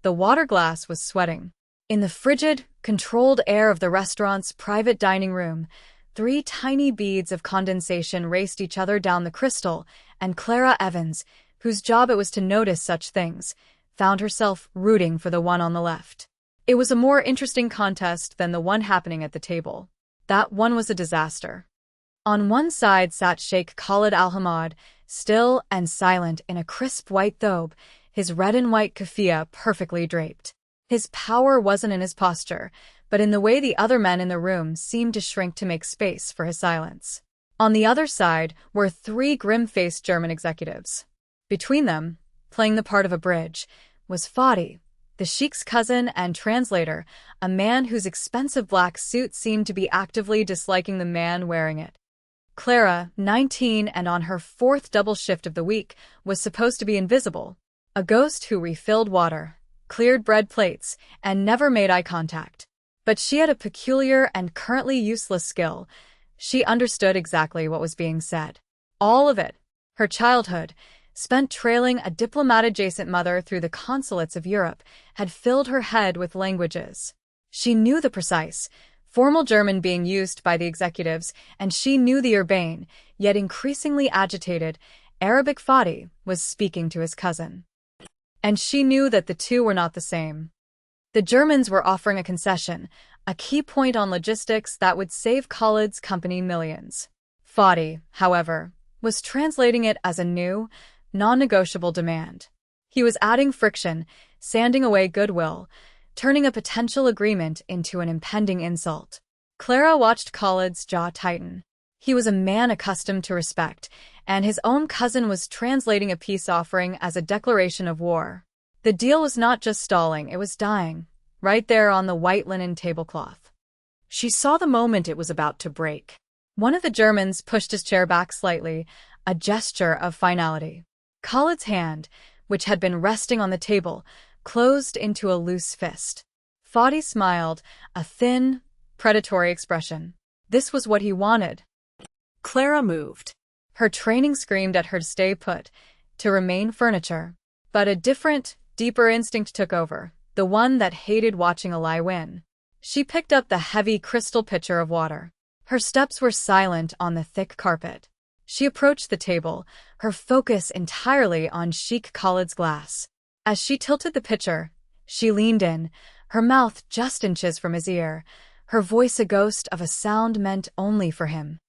The water glass was sweating. In the frigid, controlled air of the restaurant's private dining room, 3 tiny beads of condensation raced each other down the crystal, and Clara Evans, whose job it was to notice such things, found herself rooting for the one on the left. It was a more interesting contest than the one happening at the table. That one was a disaster. On one side sat Sheikh Khalid Al-Hamad, still and silent in a crisp white thobe, his red and white keffiyeh perfectly draped. His power wasn't in his posture, but in the way the other men in the room seemed to shrink to make space for his silence. On the other side were 3 grim-faced German executives. Between them, playing the part of a bridge, was Fadi, the Sheikh's cousin and translator, a man whose expensive black suit seemed to be actively disliking the man wearing it. Clara, 19 and on her 4th double shift of the week, was supposed to be invisible, a ghost who refilled water, cleared bread plates, and never made eye contact. But she had a peculiar and currently useless skill. She understood exactly what was being said. All of it. Her childhood, spent trailing a diplomat-adjacent mother through the consulates of Europe, had filled her head with languages. She knew the precise, formal German being used by the executives, and she knew the urbane, yet increasingly agitated, Arabic Fadi was speaking to his cousin. And she knew that the two were not the same. The Germans were offering a concession, a key point on logistics that would save Khalid's company millions. Fadi, however, was translating it as a new, non-negotiable demand. He was adding friction, sanding away goodwill, turning a potential agreement into an impending insult. Clara watched Khalid's jaw tighten. He was a man accustomed to respect, and his own cousin was translating a peace offering as a declaration of war. The deal was not just stalling, it was dying, right there on the white linen tablecloth. She saw the moment it was about to break. One of the Germans pushed his chair back slightly, a gesture of finality. Khalid's hand, which had been resting on the table, closed into a loose fist. Fadi smiled, a thin, predatory expression. This was what he wanted. Clara moved. Her training screamed at her to stay put, to remain furniture. But a different, deeper instinct took over, the one that hated watching a lie win. She picked up the heavy crystal pitcher of water. Her steps were silent on the thick carpet. She approached the table, her focus entirely on Sheikh Khalid's glass. As she tilted the pitcher, she leaned in, her mouth just inches from his ear, her voice a ghost of a sound meant only for him.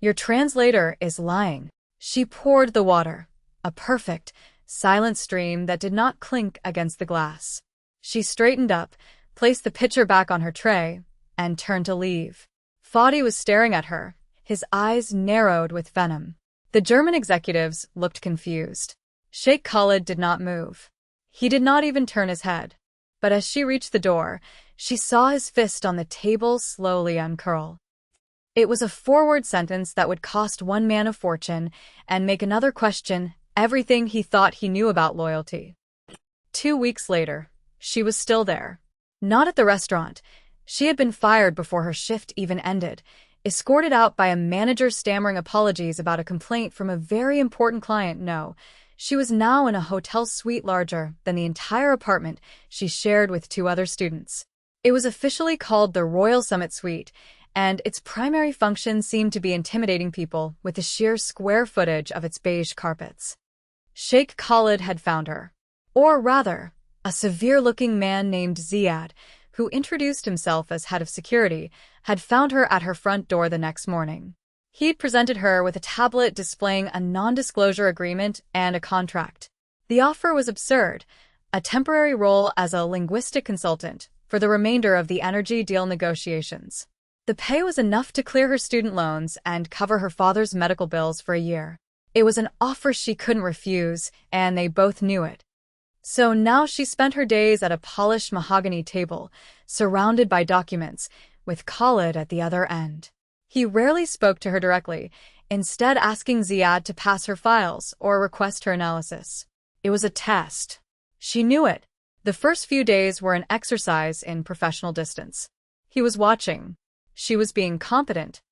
"Your translator is lying." She poured the water, a perfect, silent stream that did not clink against the glass. She straightened up, placed the pitcher back on her tray, and turned to leave. Fadi was staring at her, his eyes narrowed with venom. The German executives looked confused. Sheikh Khalid did not move. He did not even turn his head. But as she reached the door, she saw his fist on the table slowly uncurl. It was a forward sentence that would cost one man a fortune and make another question everything he thought he knew about loyalty. 2 weeks later, she was still there. Not at the restaurant. She had been fired before her shift even ended, escorted out by a manager stammering apologies about a complaint from a very important client. No, she was now in a hotel suite larger than the entire apartment she shared with 2 other students. It was officially called the Royal Summit Suite, and its primary function seemed to be intimidating people with the sheer square footage of its beige carpets. Sheikh Khalid had found her. Or rather, a severe-looking man named Ziad, who introduced himself as head of security, had found her at her front door the next morning. He'd presented her with a tablet displaying a non-disclosure agreement and a contract. The offer was absurd, a temporary role as a linguistic consultant for the remainder of the energy deal negotiations. The pay was enough to clear her student loans and cover her father's medical bills for a year. It was an offer she couldn't refuse, and they both knew it. So now she spent her days at a polished mahogany table, surrounded by documents, with Khalid at the other end. He rarely spoke to her directly, instead asking Ziad to pass her files or request her analysis. It was a test. She knew it. The first few days were an exercise in professional distance. He was watching. She was being competent.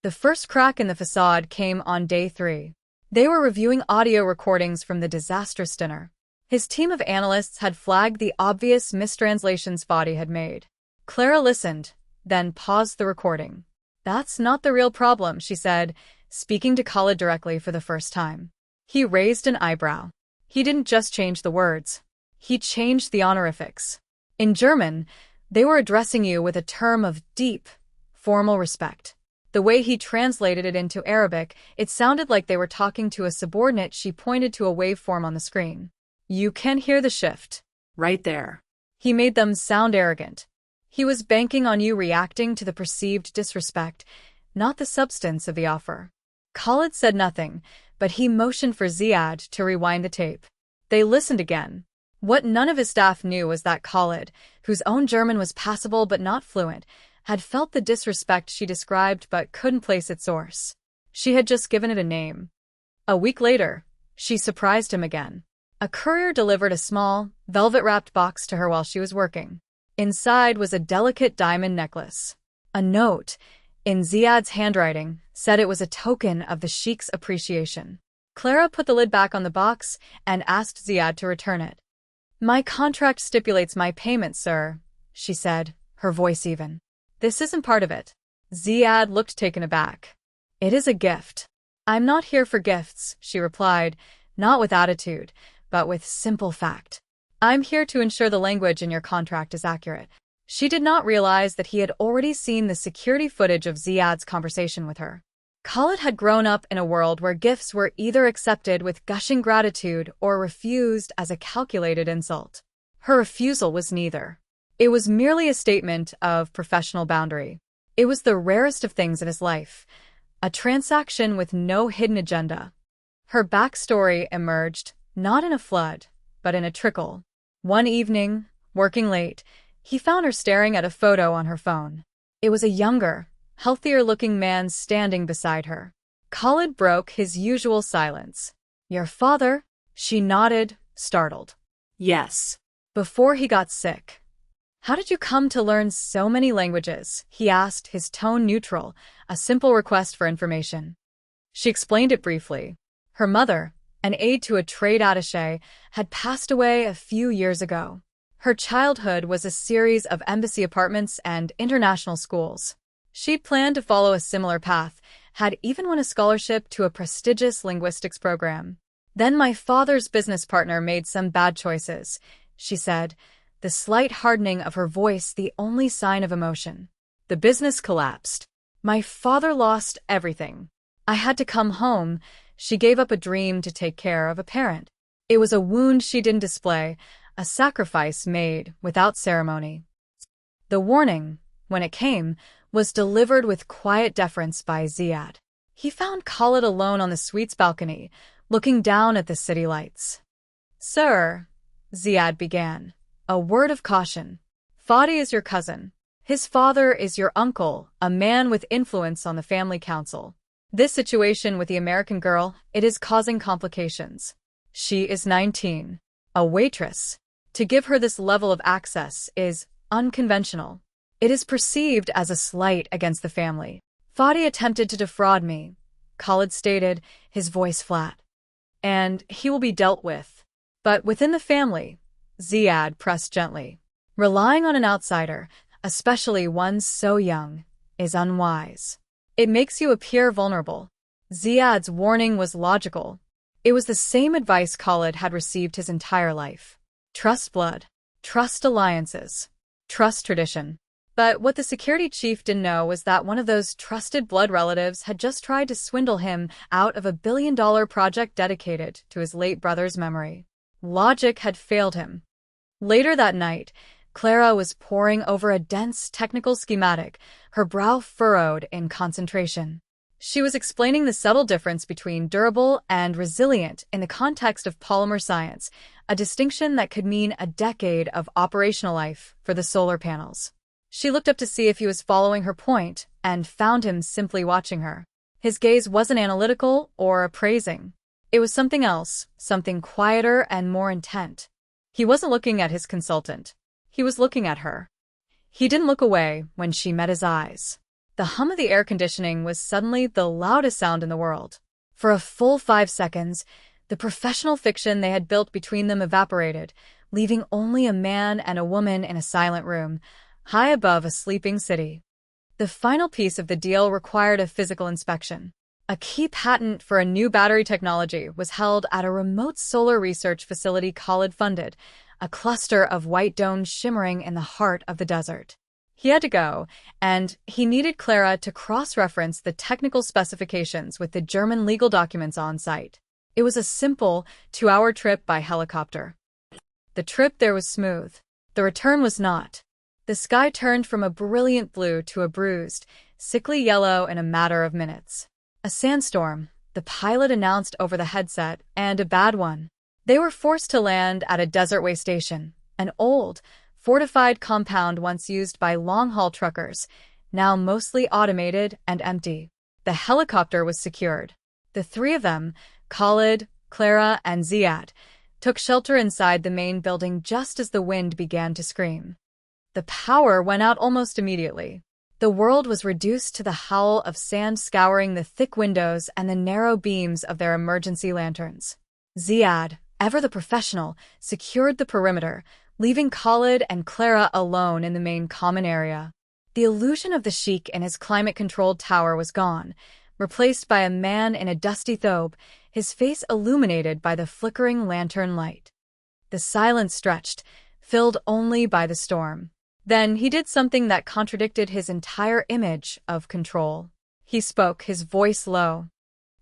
The first crack in the facade came on day 3. They were reviewing audio recordings from the disastrous dinner. His team of analysts had flagged the obvious mistranslations Fadi had made. Clara listened, then paused the recording. "That's not the real problem," she said, speaking to Khalid directly for the first time. He raised an eyebrow. He didn't just change the words. He changed the honorifics. In German, they were addressing you with a term of deep, formal respect. The way he translated it into Arabic, it sounded like they were talking to a subordinate. She pointed to a waveform on the screen. "You can hear the shift. Right there." He made them sound arrogant. He was banking on you reacting to the perceived disrespect, not the substance of the offer. Khalid said nothing, but he motioned for Ziad to rewind the tape. They listened again. What none of his staff knew was that Khalid, whose own German was passable but not fluent, had felt the disrespect she described but couldn't place its source. She had just given it a name. A week later, she surprised him again. A courier delivered a small, velvet-wrapped box to her while she was working. Inside was a delicate diamond necklace. A note, in Ziad's handwriting, said it was a token of the sheik's appreciation. Clara put the lid back on the box and asked Ziad to return it. "My contract stipulates my payment, sir," she said, her voice even. "This isn't part of it." Ziad looked taken aback. "It is a gift." "I'm not here for gifts," she replied, not with attitude, but with simple fact. "I'm here to ensure the language in your contract is accurate." She did not realize that he had already seen the security footage of Ziad's conversation with her. Khalid had grown up in a world where gifts were either accepted with gushing gratitude or refused as a calculated insult. Her refusal was neither. It was merely a statement of professional boundary. It was the rarest of things in his life, a transaction with no hidden agenda. Her backstory emerged, not in a flood, but in a trickle. One evening, working late, he found her staring at a photo on her phone. It was a younger, healthier-looking man standing beside her. Khalid broke his usual silence. "Your father?" She nodded, startled. "Yes." "Before he got sick." "How did you come to learn so many languages?" he asked, his tone neutral, a simple request for information. She explained it briefly. Her mother, an aide to a trade attaché, had passed away a few years ago. Her childhood was a series of embassy apartments and international schools. She'd planned to follow a similar path, had even won a scholarship to a prestigious linguistics program. "Then my father's business partner made some bad choices," she said, the slight hardening of her voice the only sign of emotion. "The business collapsed. My father lost everything. I had to come home." She gave up a dream to take care of a parent. It was a wound she didn't display, a sacrifice made without ceremony. The warning, when it came, was delivered with quiet deference by Ziad. He found Khalid alone on the suite's balcony, looking down at the city lights. "Sir," Ziad began, "a word of caution. Fadi is your cousin. His father is your uncle, a man with influence on the family council. This situation with the American girl, it is causing complications. She is 19, a waitress. To give her this level of access is unconventional. It is perceived as a slight against the family. Fadi attempted to defraud me," Khalid stated, his voice flat. "And he will be dealt with. But within the family," Ziad pressed gently. "Relying on an outsider, especially one so young, is unwise. It makes you appear vulnerable." Ziad's warning was logical. It was the same advice Khalid had received his entire life. Trust blood. Trust alliances. Trust tradition. But what the security chief didn't know was that one of those trusted blood relatives had just tried to swindle him out of a billion-dollar project dedicated to his late brother's memory. Logic had failed him. Later that night, Clara was poring over a dense technical schematic, her brow furrowed in concentration. She was explaining the subtle difference between durable and resilient in the context of polymer science, a distinction that could mean a decade of operational life for the solar panels. She looked up to see if he was following her point and found him simply watching her. His gaze wasn't analytical or appraising. It was something else, something quieter and more intent. He wasn't looking at his consultant. He was looking at her. He didn't look away when she met his eyes. The hum of the air conditioning was suddenly the loudest sound in the world. For a full 5 seconds, The professional fiction they had built between them evaporated, leaving only a man and a woman in a silent room, high above a sleeping city. The final piece of the deal required a physical inspection. A key patent for a new battery technology was held at a remote solar research facility Khalid funded, a cluster of white domes shimmering in the heart of the desert. He had to go, and he needed Clara to cross-reference the technical specifications with the German legal documents on site. It was a simple 2-hour trip by helicopter. The trip there was smooth. The return was not. The sky turned from a brilliant blue to a bruised, sickly yellow in a matter of minutes. A sandstorm, the pilot announced over the headset, and a bad one. They were forced to land at a desert-way station, an old, fortified compound once used by long-haul truckers, now mostly automated and empty. The helicopter was secured. The three of them, Khalid, Clara, and Ziad, took shelter inside the main building just as the wind began to scream. The power went out almost immediately. The world was reduced to the howl of sand scouring the thick windows and the narrow beams of their emergency lanterns. Ziad, ever the professional, secured the perimeter, leaving Khalid and Clara alone in the main common area. The illusion of the sheik in his climate-controlled tower was gone, replaced by a man in a dusty thobe, his face illuminated by the flickering lantern light. The silence stretched, filled only by the storm. Then he did something that contradicted his entire image of control. He spoke, his voice low.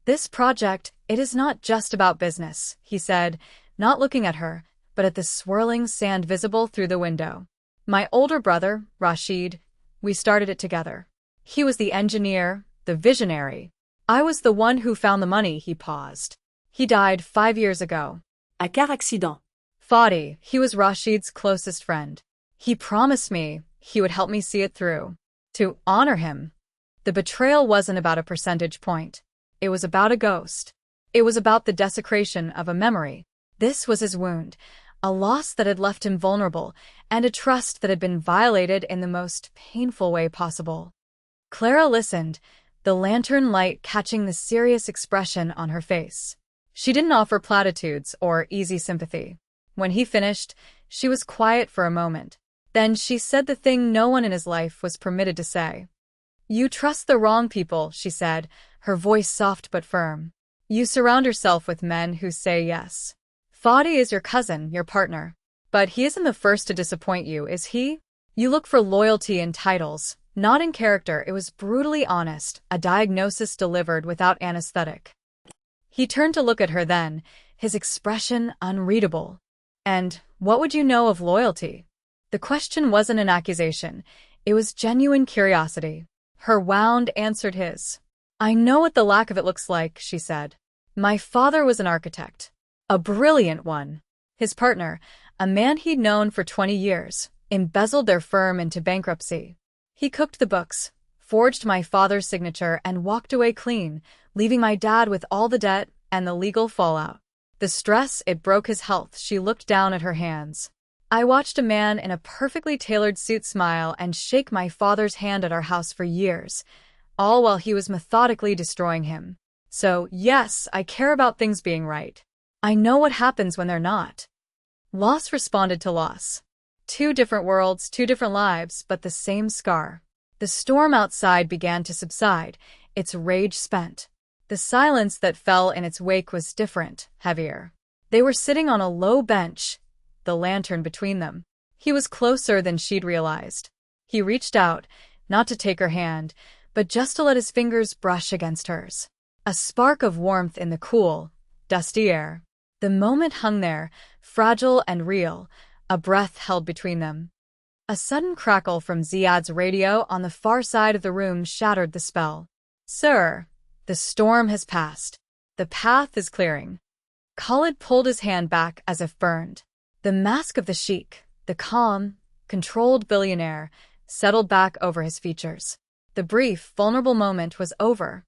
"This project, it is not just about business," he said, not looking at her, but at the swirling sand visible through the window. "My older brother, Rashid, we started it together. He was the engineer, the visionary. I was the one who found the money." He paused. "He died 5 years ago. À car accident. Fadi, he was Rashid's closest friend. He promised me he would help me see it through. To honor him. The betrayal wasn't about a percentage point. It was about a ghost. It was about the desecration of a memory. This was his wound, a loss that had left him vulnerable, and a trust that had been violated in the most painful way possible." Clara listened, the lantern light catching the serious expression on her face. She didn't offer platitudes or easy sympathy. When he finished, she was quiet for a moment. Then she said the thing no one in his life was permitted to say. "You trust the wrong people," she said, her voice soft but firm. "You surround yourself with men who say yes. Fadi is your cousin, your partner. But he isn't the first to disappoint you, is he? You look for loyalty in titles, not in character." It was brutally honest, a diagnosis delivered without anesthetic. He turned to look at her then, his expression unreadable. "And what would you know of loyalty?" The question wasn't an accusation. It was genuine curiosity. Her wound answered his. "I know what the lack of it looks like," she said. "My father was an architect. A brilliant one. His partner, a man he'd known for 20 years, embezzled their firm into bankruptcy. He cooked the books, forged my father's signature, and walked away clean, leaving my dad with all the debt and the legal fallout. The stress, it broke his health." She looked down at her hands. "I watched a man in a perfectly tailored suit smile and shake my father's hand at our house for years, all while he was methodically destroying him. So, yes, I care about things being right. I know what happens when they're not." Loss responded to loss. 2 different worlds, 2 different lives, but the same scar. The storm outside began to subside, its rage spent. The silence that fell in its wake was different, heavier. They were sitting on a low bench, the lantern between them. He was closer than she'd realized. He reached out, not to take her hand, but just to let his fingers brush against hers. A spark of warmth in the cool, dusty air. The moment hung there, fragile and real, a breath held between them. A sudden crackle from Ziad's radio on the far side of the room shattered the spell. "Sir, the storm has passed. The path is clearing." Khalid pulled his hand back as if burned. The mask of the sheik, the calm, controlled billionaire, settled back over his features. The brief, vulnerable moment was over.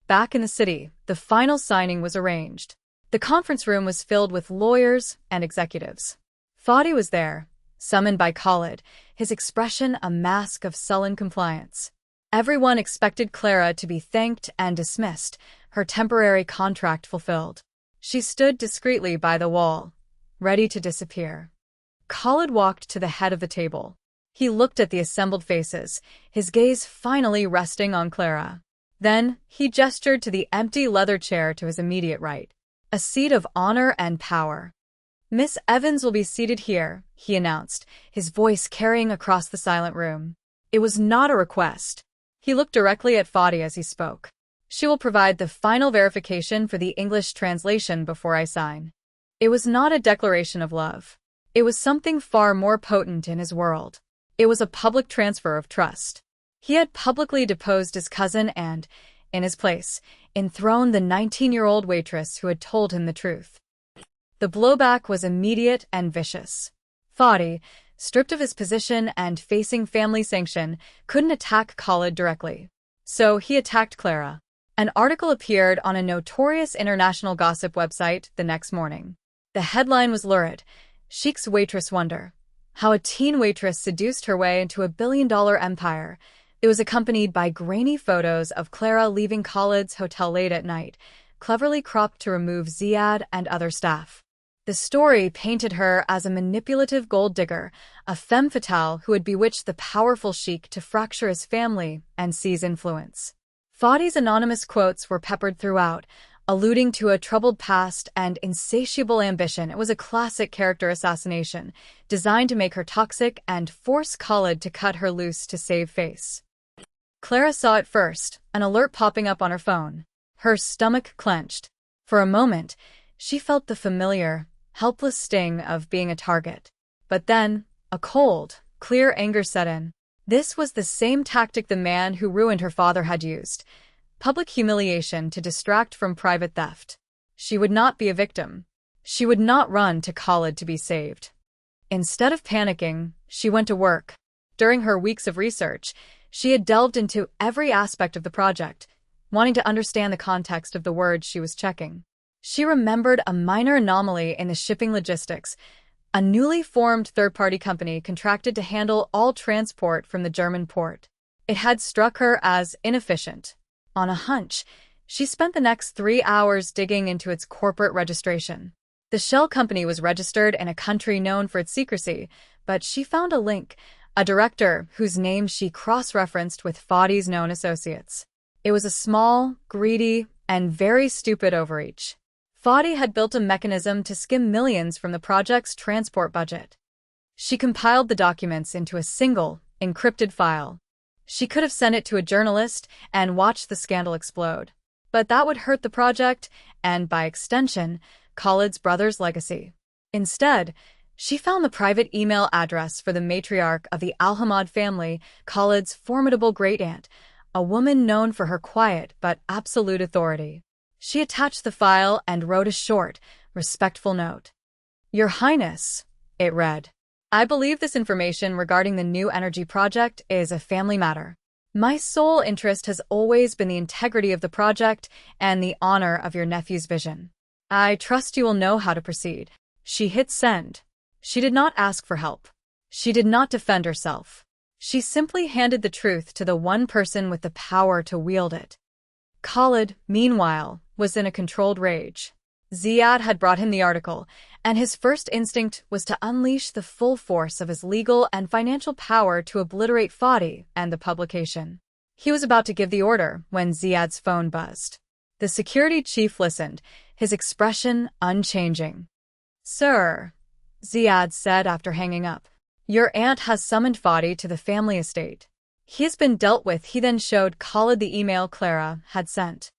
Back in the city, the final signing was arranged. The conference room was filled with lawyers and executives. Fadi was there, summoned by Khalid, his expression a mask of sullen compliance. Everyone expected Clara to be thanked and dismissed, her temporary contract fulfilled. She stood discreetly by the wall, ready to disappear. Khalid walked to the head of the table. He looked at the assembled faces, his gaze finally resting on Clara. Then, he gestured to the empty leather chair to his immediate right. A seat of honor and power. "Miss Evans will be seated here," he announced, his voice carrying across the silent room. It was not a request. He looked directly at Fadi as he spoke. "She will provide the final verification for the English translation before I sign." It was not a declaration of love. It was something far more potent in his world. It was a public transfer of trust. He had publicly deposed his cousin and, in his place, enthroned the 19-year-old waitress who had told him the truth. The blowback was immediate and vicious. Fadi, stripped of his position and facing family sanction, couldn't attack Khalid directly. So he attacked Clara. An article appeared on a notorious international gossip website the next morning. The headline was lurid: "Sheik's Waitress Wonder. How a teen waitress seduced her way into a billion-dollar empire." It was accompanied by grainy photos of Clara leaving Khalid's hotel late at night, cleverly cropped to remove Ziad and other staff. The story painted her as a manipulative gold digger, a femme fatale who had bewitched the powerful sheik to fracture his family and seize influence. Fadi's anonymous quotes were peppered throughout, alluding to a troubled past and insatiable ambition. It was a classic character assassination, designed to make her toxic and force Khalid to cut her loose to save face. Clara saw it first, an alert popping up on her phone. Her stomach clenched. For a moment, she felt the familiar, helpless sting of being a target. But then, a cold, clear anger set in. This was the same tactic the man who ruined her father had used: public humiliation to distract from private theft. She would not be a victim. She would not run to Khalid to be saved. Instead of panicking, she went to work. During her weeks of research, she had delved into every aspect of the project, wanting to understand the context of the words she was checking. She remembered a minor anomaly in the shipping logistics. A newly formed third-party company contracted to handle all transport from the German port. It had struck her as inefficient. On a hunch, she spent the next 3 hours digging into its corporate registration. The shell company was registered in a country known for its secrecy, but she found a link, a director whose name she cross-referenced with Fadi's known associates. It was a small, greedy, and very stupid overreach. Fadi had built a mechanism to skim millions from the project's transport budget. She compiled the documents into a single, encrypted file. She could have sent it to a journalist and watched the scandal explode. But that would hurt the project and, by extension, Khalid's brother's legacy. Instead, she found the private email address for the matriarch of the Al-Hamad family, Khalid's formidable great-aunt, a woman known for her quiet but absolute authority. She attached the file and wrote a short, respectful note. "Your Highness," it read, "I believe this information regarding the new energy project is a family matter. My sole interest has always been the integrity of the project and the honor of your nephew's vision. I trust you will know how to proceed." She hit send. She did not ask for help. She did not defend herself. She simply handed the truth to the one person with the power to wield it. Khalid, meanwhile, was in a controlled rage. Ziad had brought him the article, and his first instinct was to unleash the full force of his legal and financial power to obliterate Fadi and the publication. He was about to give the order when Ziad's phone buzzed. The security chief listened, his expression unchanging. "Sir," Ziad said after hanging up, "your aunt has summoned Fadi to the family estate. He has been dealt with." He then showed Khalid the email Clara had sent.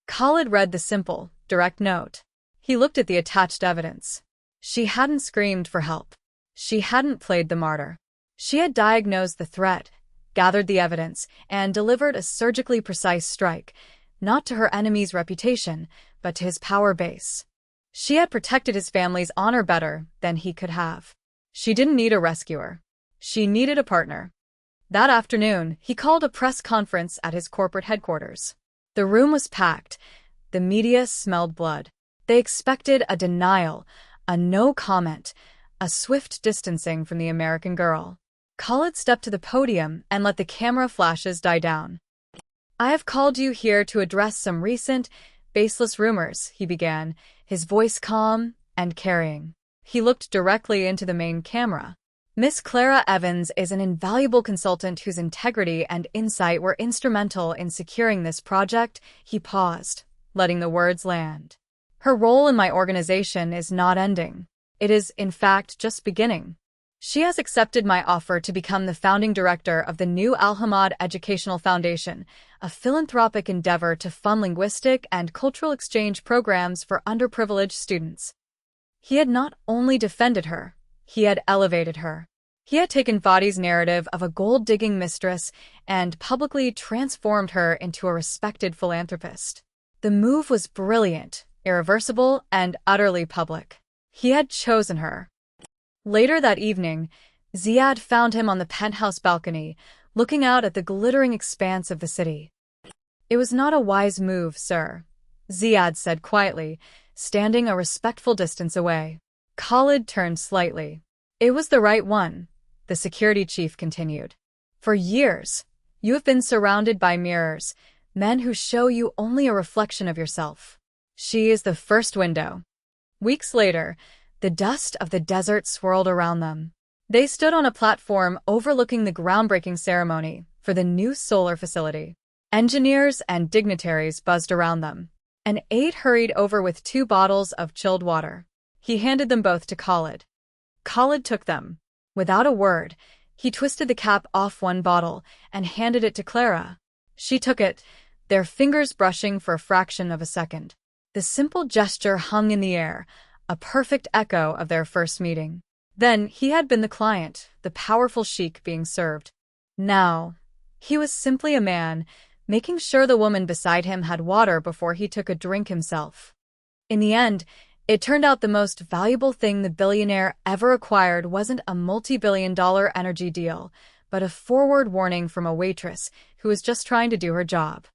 Khalid read the simple, direct note. He looked at the attached evidence. She hadn't screamed for help. She hadn't played the martyr. She had diagnosed the threat, gathered the evidence, and delivered a surgically precise strike, not to her enemy's reputation, but to his power base. She had protected his family's honor better than he could have. She didn't need a rescuer. She needed a partner. That afternoon, he called a press conference at his corporate headquarters. The room was packed. The media smelled blood. They expected a denial, a no comment, a swift distancing from the American girl. Khalid stepped to the podium and let the camera flashes die down. "I have called you here to address some recent, baseless rumors," he began, his voice calm and caring. He looked directly into the main camera. Miss Clara Evans is an invaluable consultant whose integrity and insight were instrumental in securing this project. He paused, letting the words land. Her role in my organization is not ending. It is, in fact, just beginning. She has accepted my offer to become the founding director of the new Al-Hamad Educational Foundation, a philanthropic endeavor to fund linguistic and cultural exchange programs for underprivileged students. He had not only defended her, he had elevated her. He had taken Fadi's narrative of a gold-digging mistress and publicly transformed her into a respected philanthropist. The move was brilliant, irreversible, and utterly public. He had chosen her. Later that evening, Ziad found him on the penthouse balcony, looking out at the glittering expanse of the city. "It was not a wise move, sir," Ziad said quietly, standing a respectful distance away. Khalid turned slightly. "It was the right one," the security chief continued. "For years, you have been surrounded by mirrors, men who show you only a reflection of yourself. She is the first window." Weeks later, the dust of the desert swirled around them. They stood on a platform overlooking the groundbreaking ceremony for the new solar facility. Engineers and dignitaries buzzed around them. An aide hurried over with 2 bottles of chilled water. He handed them both to Khalid. Khalid took them. Without a word, he twisted the cap off one bottle and handed it to Clara. She took it, their fingers brushing for a fraction of a second. The simple gesture hung in the air, a perfect echo of their first meeting. Then he had been the client, the powerful sheik being served. Now, he was simply a man, making sure the woman beside him had water before he took a drink himself. In the end, it turned out the most valuable thing the billionaire ever acquired wasn't a multi-billion-dollar energy deal, but a forward warning from a waitress who was just trying to do her job.